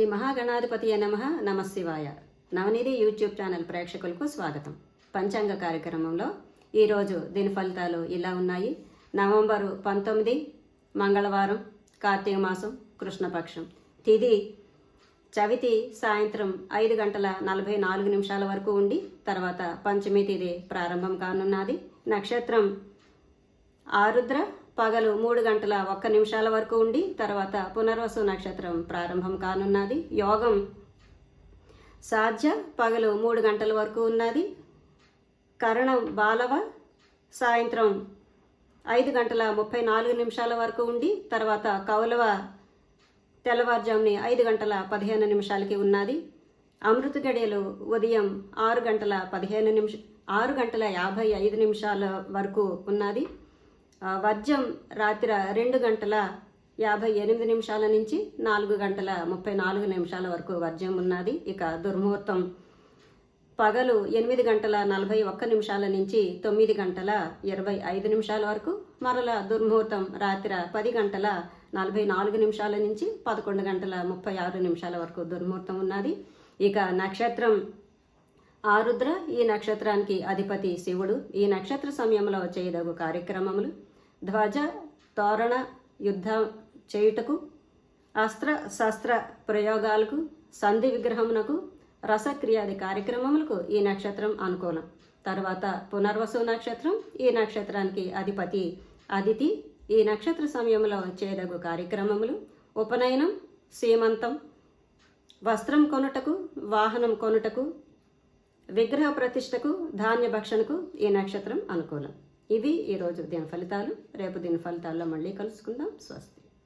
శ్రీ మహాగణాధిపతియే నమః. నమశివాయ. నవనిధి YouTube channel ప్రేక్షకులకు స్వాగతం. పంచాంగ కార్యక్రమంలో ఈరోజు దీని ఫలితాలు ఇలా ఉన్నాయి. నవంబరు 19 మంగళవారం, కార్తీక మాసం, కృష్ణపక్షం. తిథి చవితి సాయంత్రం 5:44 వరకు ఉండి తర్వాత పంచమి తిథి ప్రారంభం కానున్నది. నక్షత్రం ఆరుద్ర పగలు 3:01 వరకు ఉండి తర్వాత పునర్వసు నక్షత్రం ప్రారంభం కానున్నది. యోగం సాధ్య పగలు 3 గంటల వరకు ఉన్నది. కరణం బాలవ సాయంత్రం 5:34 వరకు ఉండి తర్వాత కౌలవ తెల్లవారుజాముని 5:15 ఉన్నది. అమృత గడియలు ఉదయం 6:55 వరకు ఉన్నది. వర్జం రాత్రి 2:58 నుంచి 4:34 వరకు వర్జం ఉన్నది. ఇక దుర్ముహూర్తం పగలు 8:41 నుంచి 9:25 వరకు. మరలా దుర్ముహూర్తం రాత్రి 10:44 నుంచి 11:36 వరకు దుర్ముహూర్తం ఉన్నది. ఇక నక్షత్రం ఆరుద్ర. ఈ నక్షత్రానికి అధిపతి శివుడు. ఈ నక్షత్ర సమయంలో చేయదగు కార్యక్రమములు: ధ్వజ తోరణ యుద్ధం చేయుటకు, అస్త్ర శస్త్ర ప్రయోగాలకు, సంధి విగ్రహమునకు, రసక్రియాది కార్యక్రమములకు ఈ నక్షత్రం అనుకూలం. తర్వాత పునర్వసు నక్షత్రం. ఈ నక్షత్రానికి అధిపతి అదితి. ఈ నక్షత్ర సమయంలో చేయదగు కార్యక్రమములు: ఉపనయనం, సీమంతం, వస్త్రం కొనుటకు, వాహనం కొనుటకు, విగ్రహ ప్రతిష్టకు, ధాన్య భక్షణకు ఈ నక్షత్రం అనుకూలం. ఇవి ఈరోజు దీని ఫలితాలు. రేపు దీని ఫలితాల్లో మళ్ళీ కలుసుకుందాం. స్వస్తి.